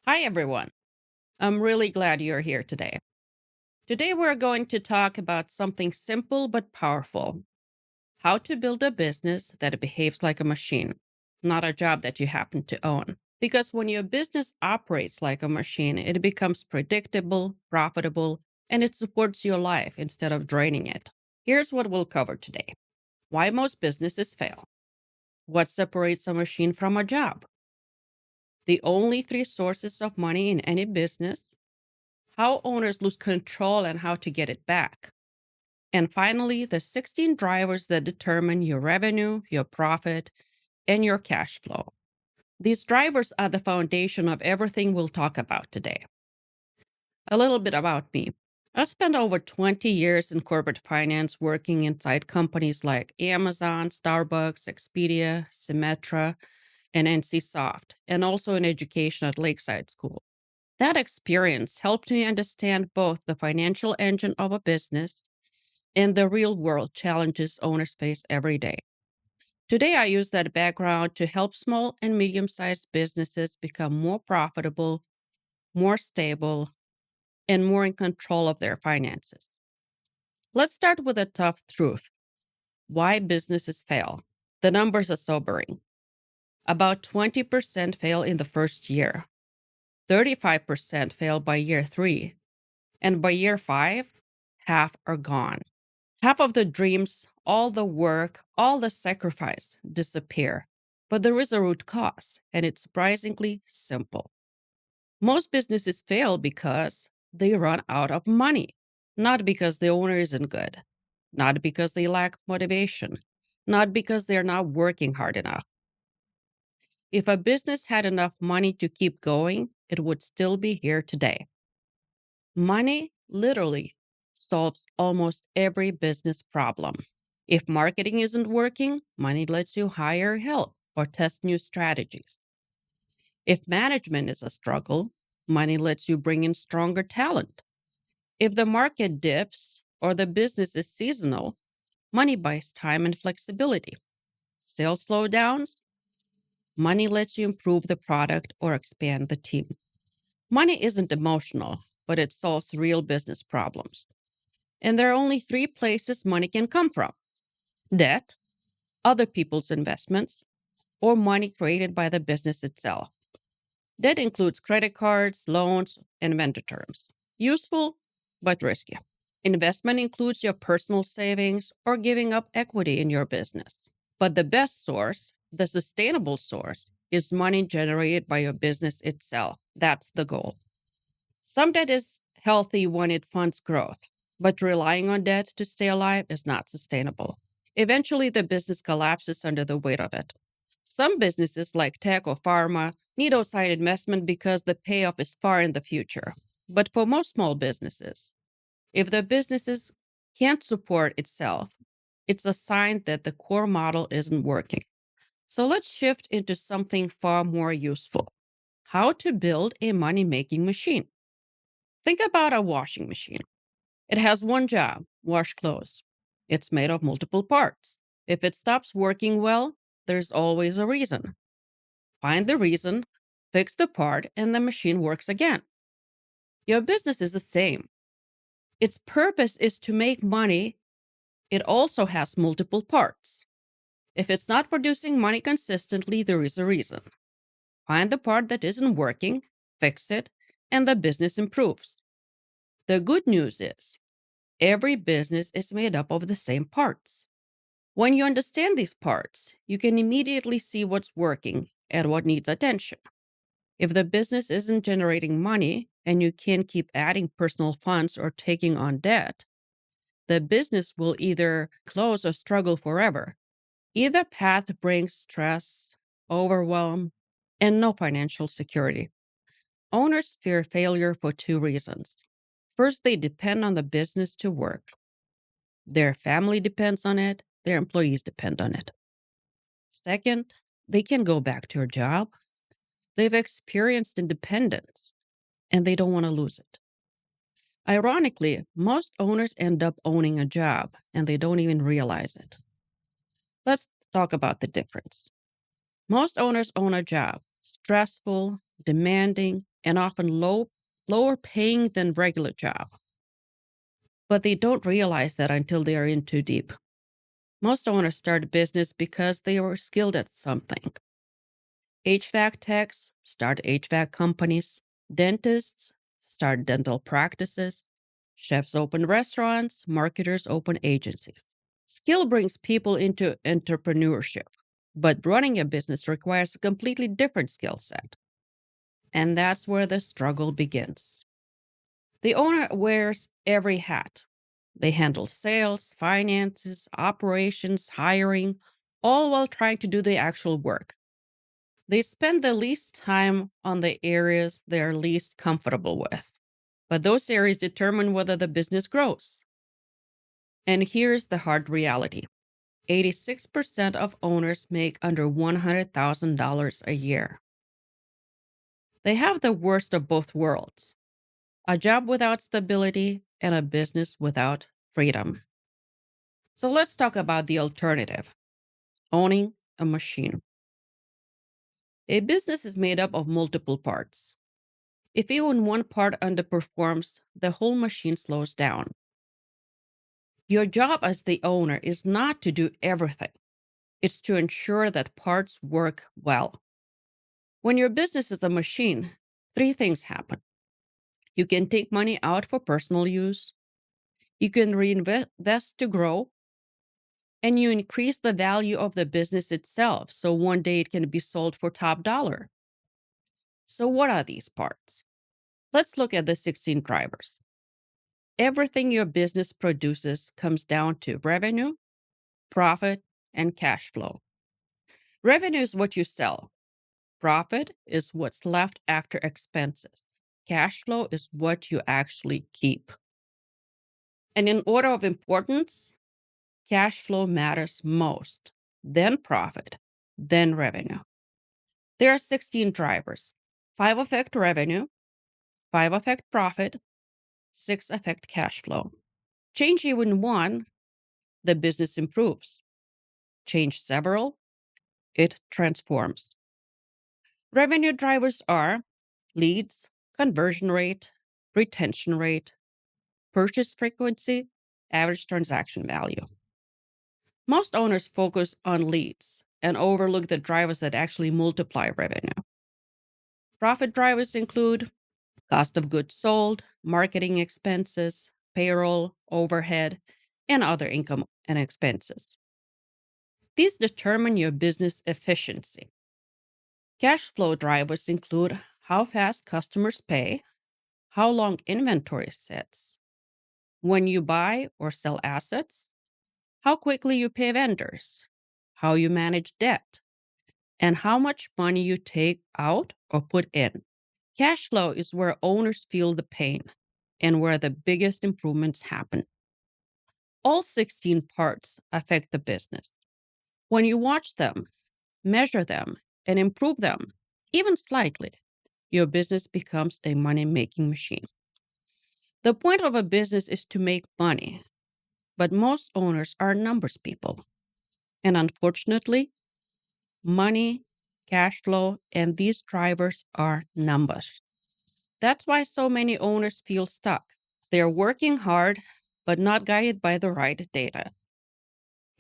Hi, everyone. I'm really glad you're here today. Today, we're going to talk about something simple but powerful: how to build a business that behaves like a machine, not a job that you happen to own. Because when your business operates like a machine, it becomes predictable, profitable, and it supports your life instead of draining it. Here's what we'll cover today: why most businesses fail, what separates a machine from a job, the only three sources of money in any business, how owners lose control and how to get it back. And finally, the 16 drivers that determine your revenue, your profit, and your cash flow. These drivers are the foundation of everything we'll talk about today. A little bit about me. I've spent over 20 years in corporate finance working inside companies like Amazon, Starbucks, Expedia, Symetra, and NCSoft, and also in education at Lakeside School. That experience helped me understand both the financial engine of a business and the real world challenges owners face every day. Today, I use that background to help small and medium sized businesses become more profitable, more stable, and more in control of their finances. Let's start with a tough truth: why businesses fail. The numbers are sobering. About 20% fail in the first year, 35% fail by year three, and by year five, half are gone. Half of the dreams, all the work, all the sacrifice disappear. But there is a root cause, and it's surprisingly simple. Most businesses fail because they run out of money, not because the owner isn't good, not because they lack motivation, not because they're not working hard enough. If a business had enough money to keep going, it would still be here today. Money literally solves almost every business problem. If marketing isn't working, money lets you hire help or test new strategies. If management is a struggle, money lets you bring in stronger talent. If the market dips or the business is seasonal, money buys time and flexibility. Sales slowdowns, money lets you improve the product or expand the team. Money isn't emotional, but it solves real business problems. And there are only three places money can come from: debt, other people's investments, or money created by the business itself. Debt includes credit cards, loans, and vendor terms. Useful, but risky. Investment includes your personal savings or giving up equity in your business. But the best source, the sustainable source, is money generated by your business itself. That's the goal. Some debt is healthy when it funds growth, but relying on debt to stay alive is not sustainable. Eventually, the business collapses under the weight of it. Some businesses, like tech or pharma, need outside investment because the payoff is far in the future. But for most small businesses, if the businesses can't support itself, it's a sign that the core model isn't working. So let's shift into something far more useful: how to build a money making machine. Think about a washing machine. It has one job: wash clothes. It's made of multiple parts. If it stops working well, there's always a reason. Find the reason, fix the part, and the machine works again. Your business is the same. Its purpose is to make money. It also has multiple parts. If it's not producing money consistently, there is a reason. Find the part that isn't working, fix it, and the business improves. The good news is, every business is made up of the same parts. When you understand these parts, you can immediately see what's working and what needs attention. If the business isn't generating money and you can't keep adding personal funds or taking on debt, the business will either close or struggle forever. Either path brings stress, overwhelm, and no financial security. Owners fear failure for two reasons. First, they depend on the business to work. Their family depends on it, their employees depend on it. Second, they can go back to a job. They've experienced independence and they don't want to lose it. Ironically, most owners end up owning a job and they don't even realize it. Let's talk about the difference. Most owners own a job: stressful, demanding, and often lower paying than regular job. But they don't realize that until they are in too deep. Most owners start a business because they were skilled at something. HVAC techs start HVAC companies, dentists start dental practices, chefs open restaurants, marketers open agencies. Skill brings people into entrepreneurship, but running a business requires a completely different skill set. And that's where the struggle begins. The owner wears every hat. They handle sales, finances, operations, hiring, all while trying to do the actual work. They spend the least time on the areas they're least comfortable with, but those areas determine whether the business grows. And here's the hard reality: 86% of owners make under $100,000 a year. They have the worst of both worlds: a job without stability and a business without freedom. So let's talk about the alternative: owning a machine. A business is made up of multiple parts. If even one part underperforms, the whole machine slows down. Your job as the owner is not to do everything, it's to ensure that parts work well. When your business is a machine, three things happen. You can take money out for personal use, you can reinvest to grow, and you increase the value of the business itself so one day it can be sold for top dollar. So, what are these parts? Let's look at the 16 drivers. Everything your business produces comes down to revenue, profit, and cash flow. Revenue is what you sell. Profit is what's left after expenses. Cash flow is what you actually keep. And in order of importance, cash flow matters most, then profit, then revenue. There are 16 drivers. 5 affect revenue, 5 affect profit, 6 affect cash flow. Change even one, the business improves. Change several, it transforms. Revenue drivers are leads, conversion rate, retention rate, purchase frequency, average transaction value. Most owners focus on leads and overlook the drivers that actually multiply revenue. Profit drivers include cost of goods sold, marketing expenses, payroll, overhead, and other income and expenses. These determine your business efficiency. Cash flow drivers include how fast customers pay, how long inventory sits, when you buy or sell assets, how quickly you pay vendors, how you manage debt, and how much money you take out or put in. Cash flow is where owners feel the pain and where the biggest improvements happen. All 16 parts affect the business. When you watch them, measure them, and improve them, even slightly, your business becomes a money-making machine. The point of a business is to make money, but most owners are numbers people. And unfortunately, money, cash flow, and these drivers are numbers. That's why so many owners feel stuck. They're working hard, but not guided by the right data.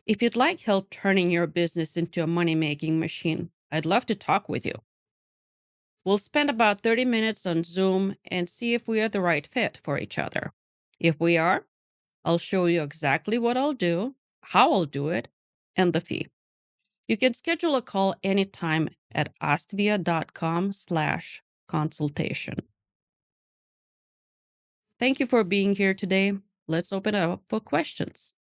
If you'd like help turning your business into a money-making machine, I'd love to talk with you. We'll spend about 30 minutes on Zoom and see if we are the right fit for each other. If we are, I'll show you exactly what I'll do, how I'll do it, and the fee. You can schedule a call anytime at astvia.com/consultation. Thank you for being here today. Let's open it up for questions.